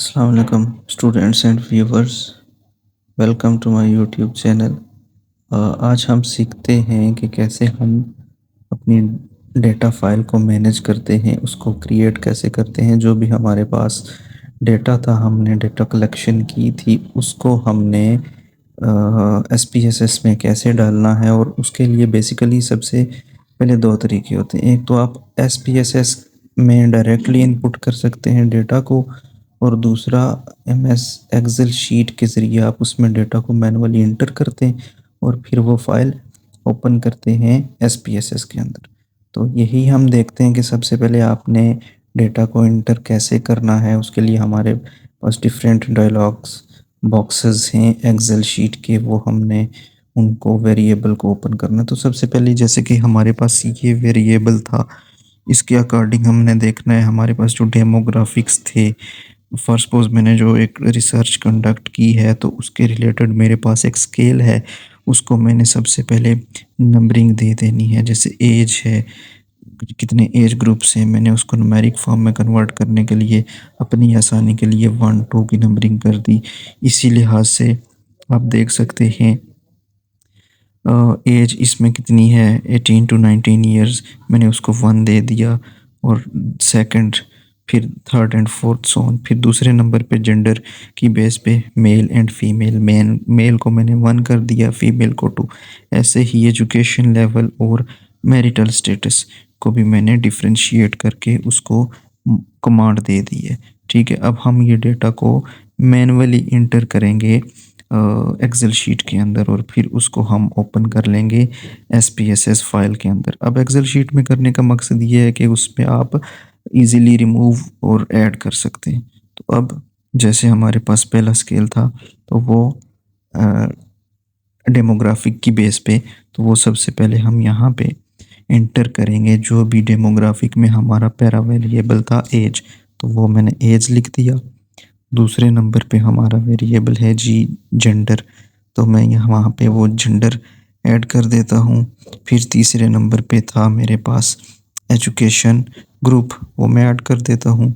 अस्सलाम वालेकुम students and viewers. Welcome to my YouTube channel. आज हम सीखते हैं कि कैसे हम अपनी डेटा फाइल को मैनेज करते हैं, उसको क्रिएट कैसे करते हैं। जो भी हमारे पास डेटा था, हमने डेटा कलेक्शन की थी, उसको हमने SPSS में कैसे डालना है। और उसके लिए बेसिकली सबसे पहले दो तरीके होते हैं। एक तो आप SPSS में डायरेक्टली इनपुट कर सकते हैं डेटा को, और दूसरा MS एक्सेल शीट के ज़रिए आप उसमें डेटा को मैनुअली इंटर करते हैं और फिर वो फाइल ओपन करते हैं SPSS के अंदर। तो यही हम देखते हैं कि सबसे पहले आपने डेटा को इंटर कैसे करना है। उसके लिए हमारे पास डिफरेंट डायलॉग्स बॉक्सेस हैं एक्सेल शीट के, वो हमने उनको वेरिएबल को ओपन करना है। तो सबसे पहले जैसे कि हमारे पास ये वेरिएबल था, इसके अकॉर्डिंग हमने देखना है हमारे पास जो डेमोग्राफिक्स थे। फर्स्ट सपोज मैंने जो एक रिसर्च कंडक्ट की है, तो उसके रिलेटेड मेरे पास एक स्केल है, उसको मैंने सबसे पहले नंबरिंग दे देनी है। जैसे एज है, कितने एज ग्रुप्स हैं, मैंने उसको न्यूमेरिक फॉर्म में कन्वर्ट करने के लिए अपनी आसानी के लिए 1 2 की नंबरिंग कर दी। इसी लिहाज से आप देख सकते हैं एज इसमें कितनी है, 18 to 19 ईयर्स, मैंने उसको 1 दे दिया। और सेकंड, फिर थर्ड एंड फोर्थ सोन, फिर दूसरे नंबर पे जेंडर की बेस पे मेल एंड फीमेल, मेल को मैंने 1 कर दिया, फीमेल को 2। ऐसे ही एजुकेशन लेवल और मैरिटल स्टेटस को भी मैंने डिफ्रेंशिएट करके उसको कमांड दे दी है। ठीक है, अब हम ये डेटा को मैनुअली इंटर करेंगे एक्सेल शीट के अंदर, और फिर उसको हम ओपन कर लेंगे SPSS फाइल के अंदर। अब एक्सेल शीट में करने का मकसद ये है कि उस पर आप इजीली रिमूव और ऐड कर सकते हैं। तो अब जैसे हमारे पास पहला स्केल था, तो वो डेमोग्राफिक की बेस पे, तो वो सबसे पहले हम यहाँ पे एंटर करेंगे जो भी डेमोग्राफिक में हमारा पहला वेरिएबल था एज, तो वो मैंने एज लिख दिया। दूसरे नंबर पे हमारा वेरिएबल है जेंडर, तो मैं यहाँ वहाँ पे वो जेंडर ऐड कर देता हूँ। फिर तीसरे नंबर पे था मेरे पास एजुकेशन ग्रुप, वो मैं ऐड कर देता हूँ।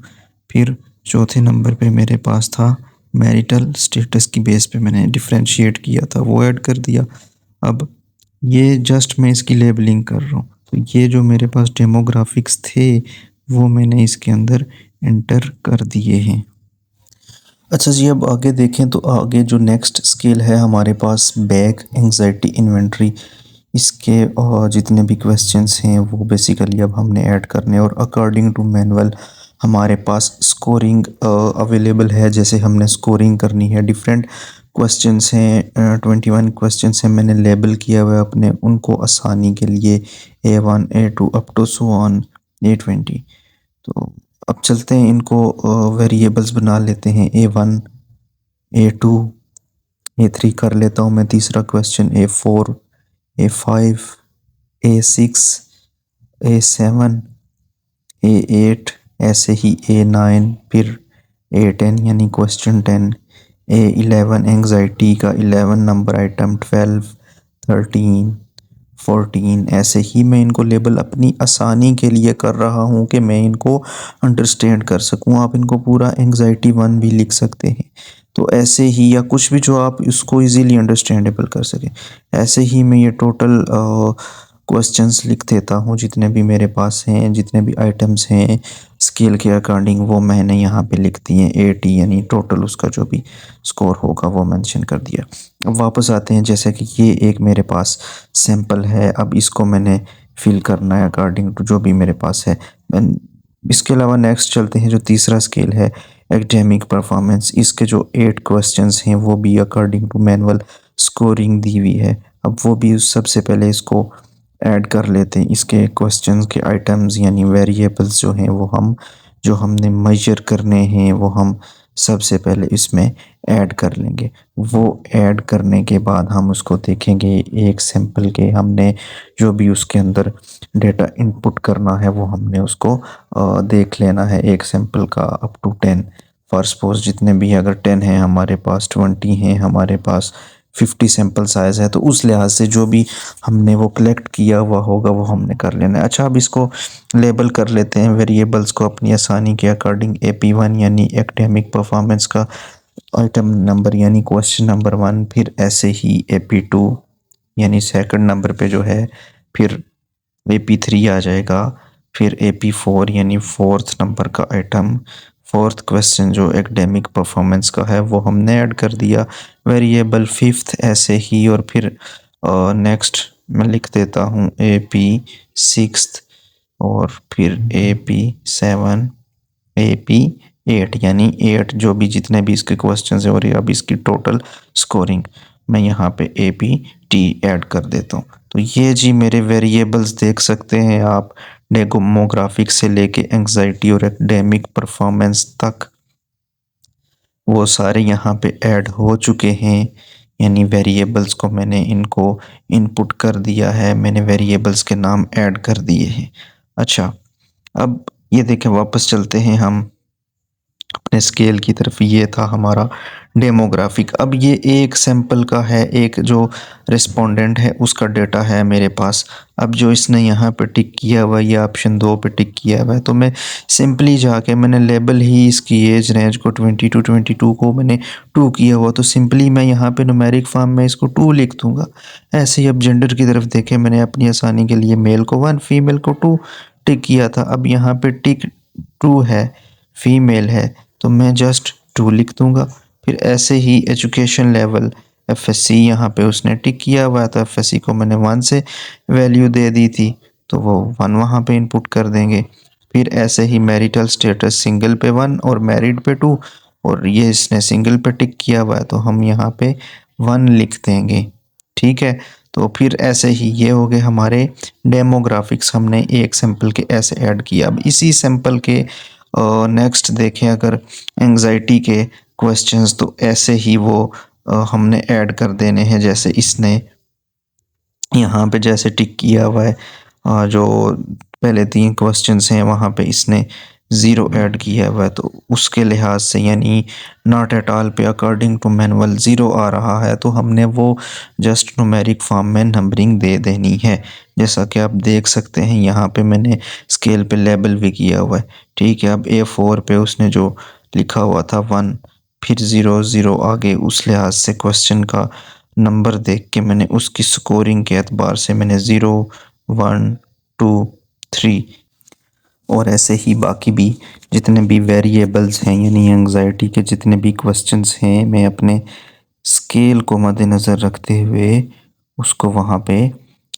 फिर चौथे नंबर पे मेरे पास था मैरिटल स्टेटस की बेस पे मैंने डिफरेंशिएट किया था, वो ऐड कर दिया। अब ये जस्ट मैं इसकी लेबलिंग कर रहा हूँ। तो ये जो मेरे पास डेमोग्राफिक्स थे, वो मैंने इसके अंदर एंटर कर दिए हैं। अच्छा जी, अब आगे देखें तो आगे जो नेक्स्ट स्केल है हमारे पास बैग एंजाइटी इन्वेंट्री, इसके जितने भी क्वेश्चंस हैं वो बेसिकली अब हमने ऐड करने, और अकॉर्डिंग टू मैनुअल हमारे पास स्कोरिंग अवेलेबल है। जैसे हमने स्कोरिंग करनी है, डिफरेंट क्वेश्चंस हैं, 21 क्वेश्चंस हैं, मैंने लेबल किया हुआ है अपने उनको आसानी के लिए, A1 A2 up to so on A20। तो अब चलते हैं इनको वेरिएबल्स बना लेते हैं। A1 A2 A3 कर लेता हूँ मैं। तीसरा question A4 A5 A6 A7 A8, ऐसे ही A9, फिर A10 यानी क्वेश्चन 10, A11 एंजाइटी का 11 नंबर आइटम, 12 13 14। ऐसे ही मैं इनको लेबल अपनी आसानी के लिए कर रहा हूँ कि मैं इनको अंडरस्टैंड कर सकूँ। आप इनको पूरा एंजाइटी 1 भी लिख सकते हैं, तो ऐसे ही, या कुछ भी जो आप इसको इजीली अंडरस्टैंडेबल कर सकें। ऐसे ही मैं ये टोटल क्वेश्चंस लिख देता हूँ जितने भी मेरे पास हैं, जितने भी आइटम्स हैं स्केल के अकॉर्डिंग, वो मैंने यहाँ पे लिख दिए 80, यानी टोटल उसका जो भी स्कोर होगा वो मेंशन कर दिया। अब वापस आते हैं, जैसे कि ये एक मेरे पास सैंपल है, अब इसको मैंने फिल करना है अकॉर्डिंग टू जो भी मेरे पास है। इसके अलावा नेक्स्ट चलते हैं, जो तीसरा स्केल है एकेडमिक परफॉर्मेंस, इसके जो 8 क्वेश्चंस हैं वो भी अकॉर्डिंग टू मैनुअल स्कोरिंग दी हुई है। अब वो भी सबसे पहले इसको ऐड कर लेते हैं। इसके क्वेश्चंस के आइटम्स यानी वेरिएबल्स जो हैं वो हम, जो हमने मेजर करने हैं, वो हम सबसे पहले इसमें ऐड कर लेंगे। वो ऐड करने के बाद हम उसको देखेंगे, एक सैंपल के हमने जो भी उसके अंदर डेटा इनपुट करना है वो हमने उसको देख लेना है, एक सैंपल का अप टू 10। फॉर सपोज जितने भी, अगर 10 हैं हमारे पास, 20 हैं हमारे पास, 50 सैंपल साइज़ है, तो उस लिहाज से जो भी हमने वो कलेक्ट किया हुआ होगा वो हमने कर लेना है। अच्छा, अब इसको लेबल कर लेते हैं वेरिएबल्स को अपनी आसानी के अकॉर्डिंग। AP1 यानी एकेडमिक परफॉर्मेंस का आइटम नंबर यानी क्वेश्चन नंबर 1, फिर ऐसे ही AP2 यानी सेकंड नंबर पे जो है, फिर AP3 आ जाएगा, फिर AP4 यानी फोर्थ नंबर का आइटम, फोर्थ क्वेश्चन जो एकेडमिक परफॉर्मेंस का है वो हमने ऐड कर दिया वेरिएबल फिफ्थ ऐसे ही। और फिर नेक्स्ट मैं लिख देता हूँ AP6 और फिर AP7 AP8 यानी 8 जो भी जितने भी इसके क्वेश्चन है। और अब इसकी टोटल स्कोरिंग मैं यहाँ पे APT ऐड कर देता हूँ। तो ये जी मेरे वेरिएबल्स देख सकते हैं आप, डेमोग्राफिक से लेके एंजाइटी और एकेडमिक परफॉर्मेंस तक वो सारे यहाँ पे ऐड हो चुके हैं। यानी वेरिएबल्स को मैंने इनको इनपुट कर दिया है, मैंने वेरिएबल्स के नाम ऐड कर दिए हैं। अच्छा, अब ये देखें, वापस चलते हैं हम अपने स्केल की तरफ। ये था हमारा डेमोग्राफिक। अब ये एक सैंपल का है, एक जो रिस्पोंडेंट है उसका डेटा है मेरे पास। अब जो इसने यहाँ पे टिक किया हुआ है, ये ऑप्शन 2 पे टिक किया हुआ है, तो मैं सिंपली जाके मैंने लेबल ही इसकी एज रेंज को 20 to 22 को मैंने 2 किया हुआ, तो सिंपली मैं यहाँ पे न्यूमेरिक फॉर्म में इसको 2 लिख दूंगा। ऐसे ही अब जेंडर की तरफ देखें, मैंने अपनी आसानी के लिए मेल को 1, फीमेल को 2 टिक किया था। अब यहाँ पे टिक 2 है, फीमेल है, तो मैं जस्ट 2 लिख दूंगा। फिर ऐसे ही एजुकेशन लेवल FSC यहाँ पे उसने टिक किया हुआ था, FSC को मैंने 1 से वैल्यू दे दी थी, तो वो 1 वहाँ पे इनपुट कर देंगे। फिर ऐसे ही मैरिटल स्टेटस सिंगल पे 1 और मैरिड पे 2, और ये इसने सिंगल पे टिक किया हुआ है तो हम यहाँ पे 1 लिख देंगे। ठीक है, तो फिर ऐसे ही ये हो गए हमारे डेमोग्राफिक्स, हमने एक सैंपल के ऐसे ऐड किया। अब इसी सैंपल के नेक्स्ट देखें अगर एंजाइटी के क्वेश्चंस, तो ऐसे ही वो हमने ऐड कर देने हैं। जैसे इसने यहाँ पे जैसे टिक किया हुआ है, जो पहले 3 क्वेश्चंस हैं वहाँ पे इसने 0 ऐड किया हुआ है, तो उसके लिहाज से यानी नॉट एट ऑल पे अकॉर्डिंग टू मैनुअल 0 आ रहा है, तो हमने वो जस्ट न्यूमेरिक फॉर्म में नंबरिंग दे देनी है। जैसा कि आप देख सकते हैं यहाँ पे मैंने स्केल पे लेबल भी किया हुआ है। ठीक है, अब A4 पे उसने जो लिखा हुआ था 1 फिर 0 0 आगे, उस लिहाज से क्वेश्चन का नंबर देख के मैंने उसकी स्कोरिंग के एतबार से मैंने 0 1 2 3 और ऐसे ही बाकी भी जितने भी वेरिएबल्स हैं यानी एंजाइटी के जितने भी क्वेश्चंस हैं, मैं अपने स्केल को मद्देनज़र रखते हुए उसको वहाँ पे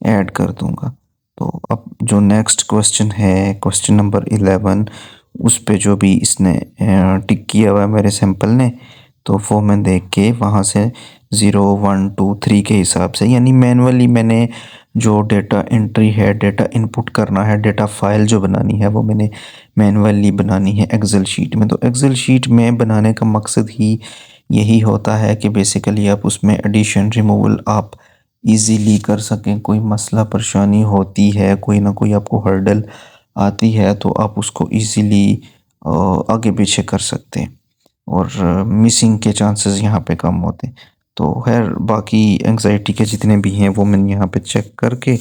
ऐड कर दूंगा। तो अब जो नेक्स्ट क्वेश्चन है, क्वेश्चन नंबर 11, उस पे जो भी इसने टिक किया हुआ है मेरे सैंपल ने, तो वो मैं देख के वहाँ से 0 1 2 3 के हिसाब से यानी मैनुअली मैंने जो डेटा एंट्री है, डेटा इनपुट करना है, डेटा फाइल जो बनानी है वो मैंने मैनुअली बनानी है एक्सेल शीट में। तो एक्सेल शीट में बनाने का मकसद ही यही होता है कि बेसिकली आप उसमें एडिशन रिमूवल आप इजीली कर सकें। कोई मसला परेशानी होती है, कोई ना कोई आपको हर्डल आती है, तो आप उसको इजीली आगे पीछे कर सकते हैं और मिसिंग के चांसेस यहाँ पे कम होते हैं। तो खैर बाकी एंजाइटी के जितने भी हैं वो मैंने यहाँ पे चेक करके,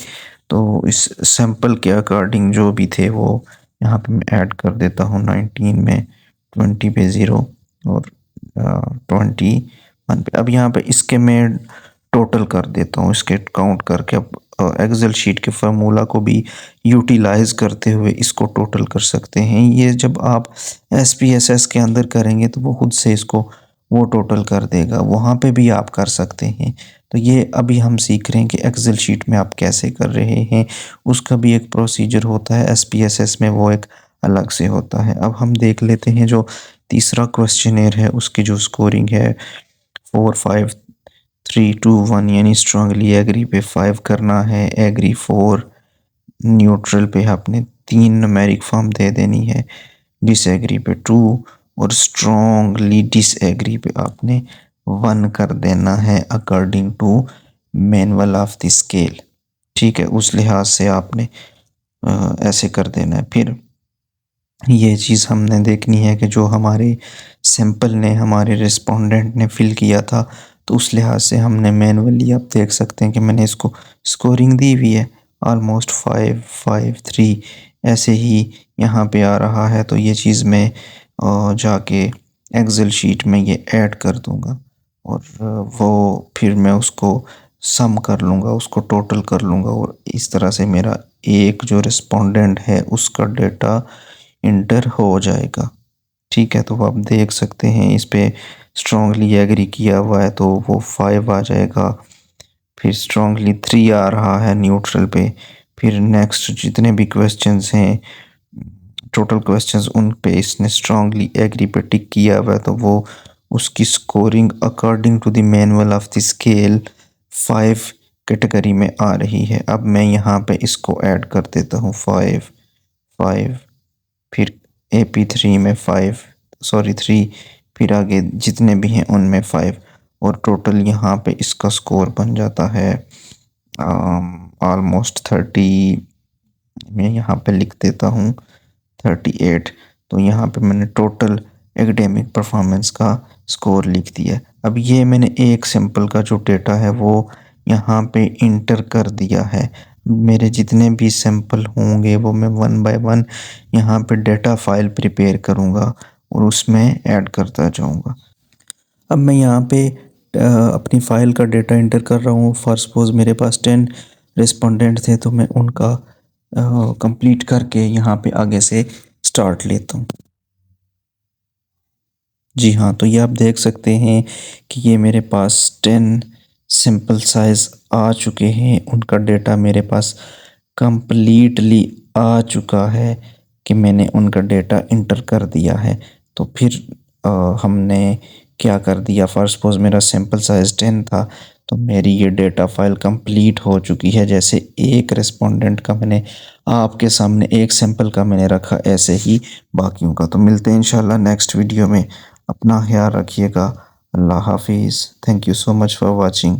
तो इस सैंपल के अकॉर्डिंग जो भी थे वो यहाँ पे मैं ऐड कर देता हूँ। 19 में 20 पे 0 और 21 पे। अब यहाँ पे इसके मैं टोटल कर देता हूँ, इसके काउंट करके। अब एक्सेल शीट के फार्मूला को भी यूटिलाइज करते हुए इसको टोटल कर सकते हैं। ये जब आप SPSS के अंदर करेंगे तो वो खुद से इसको वो टोटल कर देगा, वहाँ पे भी आप कर सकते हैं। तो ये अभी हम सीख रहे हैं कि एक्सेल शीट में आप कैसे कर रहे हैं, उसका भी एक प्रोसीजर होता है, SPSS में वो एक अलग से होता है। अब हम देख लेते हैं जो तीसरा क्वेश्चनर है उसकी जो स्कोरिंग है 4 5 3 2 1 यानी स्ट्रांगली एग्री पे 5 करना है, एग्री 4, न्यूट्रल पे आपने 3 न्यूमेरिक फॉर्म दे देनी है, डिसएग्री पे 2 और स्ट्रांगली डिसएग्री पे आपने 1 कर देना है according to manual of the scale. ठीक है, उस लिहाज से आपने ऐसे कर देना है। फिर ये चीज़ हमने देखनी है कि जो हमारे सैंपल ने हमारे रिस्पोंडेंट ने फिल किया था तो उस लिहाज से हमने मैनुअली, आप देख सकते हैं कि मैंने इसको स्कोरिंग दी हुई है ऑलमोस्ट 5, 5, 3 ऐसे ही यहाँ पे आ रहा है। तो ये चीज़ मैं जाके एक्सेल शीट में ये ऐड कर दूँगा और वो फिर मैं उसको सम कर लूँगा, उसको टोटल कर लूँगा और इस तरह से मेरा एक जो रिस्पोंडेंट है उसका डेटा इंटर हो जाएगा। ठीक है, तो आप देख सकते हैं इस पे स्ट्रांगली एग्री किया हुआ है तो वो 5 आ जाएगा, फिर स्ट्रांगली 3 आ रहा है न्यूट्रल पे, फिर नेक्स्ट जितने भी क्वेश्चंस हैं, टोटल क्वेश्चंस, उन पे इसने स्ट्रांगली एग्री पे टिक किया हुआ है तो वो उसकी scoring according to the manual of the scale 5 category में आ रही है। अब मैं यहाँ पे इसको ऐड कर देता हूँ 5, 5, फिर AP3 में 5, सॉरी 3, फिर आगे जितने भी हैं उनमें 5 और टोटल यहाँ पे इसका स्कोर बन जाता है ऑलमोस्ट 30। मैं यहाँ पे लिख देता हूँ 38। तो यहाँ पे मैंने टोटल एकेडमिक परफॉर्मेंस का स्कोर लिख दिया। अब ये मैंने एक सैंपल का जो डेटा है वो यहाँ पे इंटर कर दिया है। मेरे जितने भी सैंपल होंगे वो मैं 1 बाय 1 यहाँ पे डेटा फाइल प्रिपेयर करूँगा और उसमें ऐड करता जाऊँगा। अब मैं यहाँ पे अपनी फ़ाइल का डेटा इंटर कर रहा हूँ। फॉर सपोज़ मेरे पास 10 रिस्पोंडेंट थे तो मैं उनका कंप्लीट करके यहाँ पे आगे से स्टार्ट लेता हूँ। जी हाँ, तो ये आप देख सकते हैं कि ये मेरे पास 10 सैंपल साइज़ आ चुके हैं। उनका डेटा मेरे पास कंप्लीटली आ चुका है कि मैंने उनका डेटा इंटर कर दिया है। तो फिर हमने क्या कर दिया, फर्स्ट सपोज मेरा सैंपल साइज़ 10 था तो मेरी ये डेटा फाइल कंप्लीट हो चुकी है। जैसे एक रिस्पोंडेंट का मैंने आपके सामने एक सैंपल का मैंने रखा, ऐसे ही बाकियों का। तो मिलते हैं इंशाल्लाह नेक्स्ट वीडियो में। अपना ख्याल रखिएगा। अल्लाह हाफिज़। Thank you so much for watching.